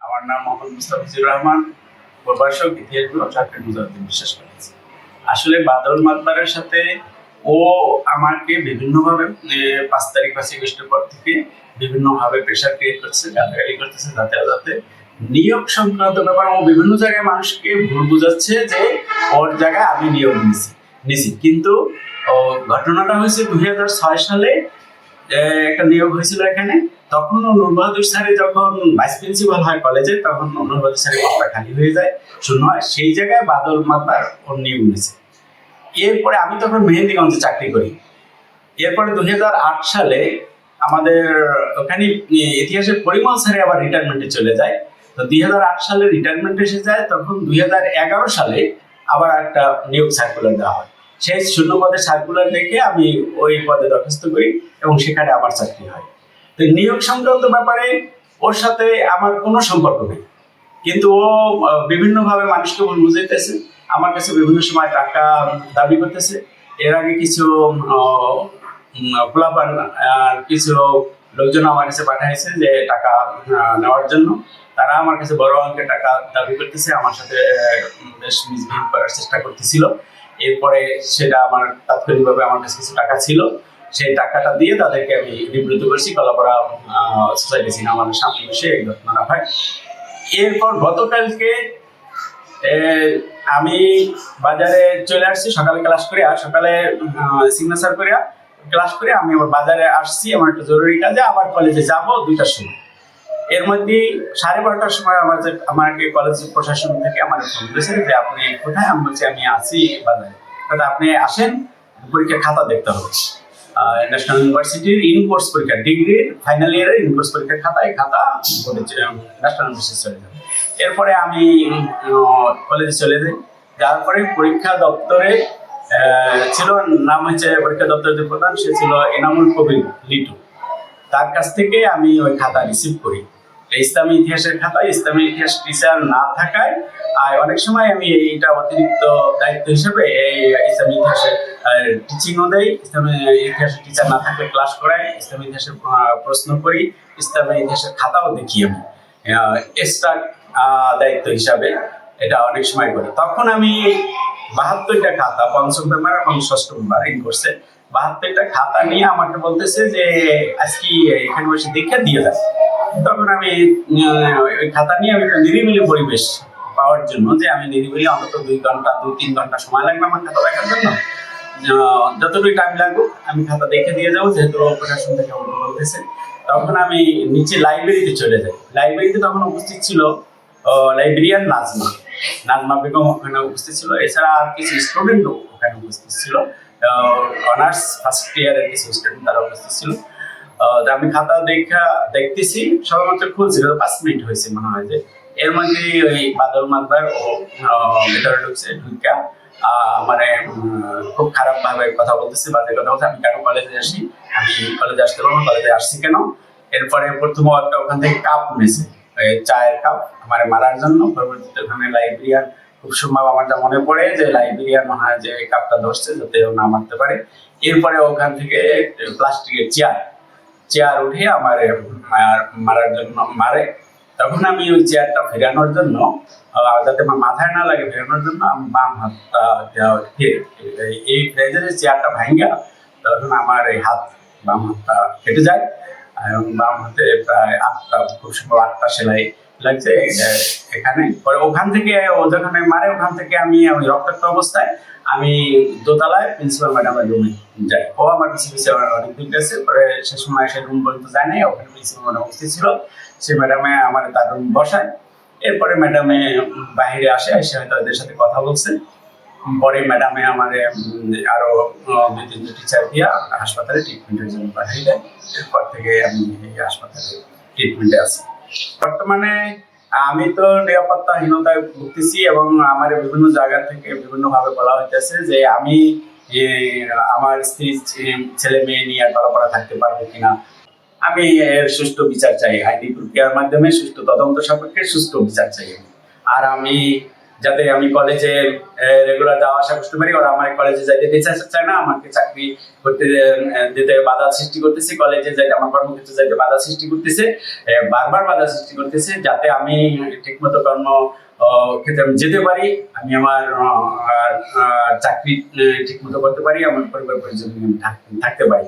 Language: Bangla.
আমার নাম মোহাম্মদ মুস্তাফিজুর রহমান, প্রভাষক, ইতিহাস বিভাগ, সরকারি মুজাহিদুদ্দিন বিশ্বাস করেছি। আসলে বাদল মাতবারের সাথে ও আমাকে বিভিন্নভাবে 5 তারিখ 5ই আগস্টের পর থেকে বিভিন্নভাবে প্রেশার ক্রিয়েট করছে, গালাগালি করতেছে, যাতে যাতে নিয়োগ সংক্রান্ত ব্যাপার ও বিভিন্ন জায়গায় মানুষকে ভুল বুঝাচ্ছে যে ওর জায়গায় আমি নিয়োগ নিছি। কিন্তু ঘটনাটা হয়েছে 2006 সালে একটা নিয়োগ হয়েছিল এখানে। তখন নূর বাহাদুর স্যারে যখন ভাইস প্রিন্সিপাল হয় কলেজে, তখন নূর বাহাদুর স্যারের পদটা খালি হয়ে যায়, শূন্য হয়। সেই জায়গায় বাদল মাতবার ওর নিয়োগ নিয়েছে। এরপরে আমি তখন মেহেন্দিগঞ্জে চাকরি করি। এরপরে 2008 সালে আমাদের ওখানে ইতিহাসের পরিমল স্যারে আবার রিটায়ারমেন্টে চলে যায়। তো 2008 সালে রিটায়ারমেন্ট এসে যায়। তখন 2011 সালে আবার একটা নিয়োগ সার্কুলার দেওয়া হয়। সেই শূন্য পদের সার্কুলার দেখে আমি ওই পদে দরখাস্ত করি এবং সেখানে আমার চাকরি হয়। তো নিয়োগ সংক্রান্ত ব্যাপারে ওর সাথে আমার কোনো সম্পর্ক নেই, কিন্তু ও বিভিন্নভাবে মানুষকে ভুল বুঝাইতেছে, আমার কাছে বিভিন্ন সময় টাকা দাবি করতেছে। এর আগে কিছু পোলাপান কিছু লোকজন আমার কাছে পাঠাইছে যে টাকা নেওয়ার জন্য। তারা আমার কাছে বড় অঙ্কের টাকা দাবি করতেছে, আমার সাথে বেশ মিসবিহেভ করার চেষ্টা করতেছিল। এরপরে সেটা আমার তাৎক্ষণিকভাবে আমার কাছে কিছু টাকা ছিল, সেই টাকাটা দিয়ে তাদেরকে আমি নিবৃত্ত করছি। কলাপাড়া সোসাইটি সিনেমার সামনে বসে এই ঘটনাটা হয়। এরপর গতকালকে আমি বাজারে চলে আসছি, সকালে ক্লাস করে, আর সকালে সিগনেচার করে ক্লাস করে আমি আবার বাজারে আসছি আমার একটা জরুরি কাজে। আবার কলেজে যাব 2টার সময়। এর মধ্যে 12:30টার সময় আমাকে কলেজ প্রশাসন থেকে আমার ফোন করেছে যে আপনি কোথায়? আমি বলছি আমি আছি বাজারে। তাহলে আপনি আসেন, পরীক্ষার খাতা দেখতে হবে। ন্যাশনাল ইউনিভার্সিটির ইনকোর্স পরীক্ষা, ডিগ্রির ফাইনাল ইয়ারের ইনকোর্স পরীক্ষার খাতা, এই খাতা ন্যাশনাল ইউনিভার্সিটি চলে যাবে। এরপরে আমি কলেজে চলে যাই। যার পরে পরীক্ষা দপ্তরে ছিল, নাম হচ্ছে পরীক্ষা দপ্তরের যে প্রধান, সে ছিল এনামুল কবির লিটু। তার কাছ থেকে আমি ওই খাতা রিসিভ করি। ইসলামী ইতিহাসের খাতা, ইসলামী ইতিহাস টিচার না থাকায় আর অনেক সময় আমি এইটা অতিরিক্ত দায়িত্ব হিসেবে এই ইসলামী ইতিহাসের টিচিংও দেই। ইসলামী ইতিহাসের টিচার না থাকলে ক্লাস করাই, ইসলামী ইতিহাসের প্রশ্ন করি, ইসলামী ইতিহাসের খাতাও দেখি আমি এক্সট্রা দায়িত্ব হিসাবে। এটা অনেক সময় করি। তখন আমি 72টা খাতা, পঞ্চম পেপার এবং ষষ্ঠ পেপার ইন করছে, 72টা খাতা নিয়ে আমাকে বলতেছে যে আজকে এখানে বসে দেখে দিয়ে যায়। তখন আমি ওই খাতা নিয়ে আমি একটা নিরিবিলি পরিবেশ পাওয়ার জন্য, যে আমি নিরিবিলি অন্তত 2-3 ঘন্টা সময় লাগবে আমার খাতা দেখার জন্য, যতটুকু টাইম লাগবে আমি খাতা দেখে দিয়ে যাবো, যেহেতু প্রশাসন থেকে আমাকে বলতেছে। তখন আমি নিচে লাইব্রেরিতে চলে যাই। লাইব্রেরিতে তখন উপস্থিত ছিল লাইব্রেরিয়ান নাজমা বেগম ওখানে উপস্থিত ছিল। এছাড়া আর কিছু স্টুডেন্টও ওখানে উপস্থিত ছিল, অনার্স ফার্স্ট ইয়ারের কিছু স্টুডেন্ট তারা উপস্থিত ছিল। আমি খাতা দেখতেছি, সবেমাত্র খুলছিল, 5 মিনিট হয়েছে মনে হয়। যে এর মধ্যে ওই বাদল মাতবার ও ভেতরে ঢুকছে, ঢুকা মানে খুব খারাপ ভাবে কথা বলতেছে, বাজে কথা বলছে। আমি কেন কলেজে আসি, আমি কলেজে আসতে পারবো, কলেজে আসছি কেন। এরপরে প্রথম একটা ওখান থেকে কাপ নিয়েছে, চায়ের কাপ, আমার মারার জন্য। পরবর্তীতে ওখানে লাইব্রেরিয়ান, খুব সম্ভব আমার যা মনে পড়ে যে লাইব্রেরিয়ান মনে হয় যে কাপটা ধরছে যাতে ও না মারতে পারে। এরপরে ওখান থেকে প্লাস্টিকের চেয়ার উঠে আমার মারার জন্য মারে। তখন আমি ওই চেয়ারটা ফেরানোর জন্য, যাতে আমার মাথায় না লাগে, ফেরানোর জন্য আমি বাম হাতটা এই ফ্রেজের চেয়ারটা ভাঙা, তখন আমার এই বাম হাতটা কেটে যায় এবং বাম হাতে প্রায় 8টা, খুব সম্ভব 8টা সেলাই লাগছে এখানে। পরে ওখান থেকে ও যখন মারে, ওখান থেকে আমি রক্তাক্ত অবস্থায় আমি দোতলায় প্রিন্সিপাল ম্যাডামের রুমে যাই। ও আমার পিছিয়ে পিছিয়ে অনেক দূর গেছে। পরে সে সময় সে রুম পর্যন্ত যায় নাই, ওখানে প্রিন্সিপাল ম্যাডাম উপস্থিত ছিল। সে ম্যাডামে আমার তার রুম বসায়। এরপরে ম্যাডামে বাইরে আসে, এসে হয়তো এদের সাথে কথা বলছে। পরে ম্যাডামে আমার আরো 2-3জন টিচার দিয়া হাসপাতালে ট্রিটমেন্টের জন্য পাঠিয়ে দেয়। এরপর থেকে আমি এই হাসপাতালে ট্রিটমেন্টে আছি। বর্তমানে আমি তো নিরাপত্তাহীনতায় ভুগতেছি এবং আমার বিভিন্ন জায়গা থেকে বিভিন্নভাবে বলা হইতেছে যে আমি আমার স্ত্রী ছেলে মেয়ে নিয়ে কলাপাড়া থাকতে পারবো কিনা। আমি এর সুষ্ঠু বিচার চাই, আইনি প্রক্রিয়ার মাধ্যমে সুষ্ঠু তদন্ত সাপেক্ষে সুষ্ঠু বিচার চাই। আর আমি যাতে আমি কলেজে রেগুলার যাওয়া আসা করতে পারি। ওরা আমার কলেজে যাইতে চায় না, আমাকে চাকরি করতে দিতে বাধা সৃষ্টি করতেছে, কলেজে যাইতে আমার কর্মক্ষেত্রে যাইতে বাধা সৃষ্টি করতেছে, বারবার বাধা সৃষ্টি করতেছে, যাতে আমি ঠিকমতো ক্ষেত্রে আমি যেতে পারি, আমি আমার চাকরি ঠিকমতো করতে পারি, আমার পরিবার পরিজন থাকতে পারি।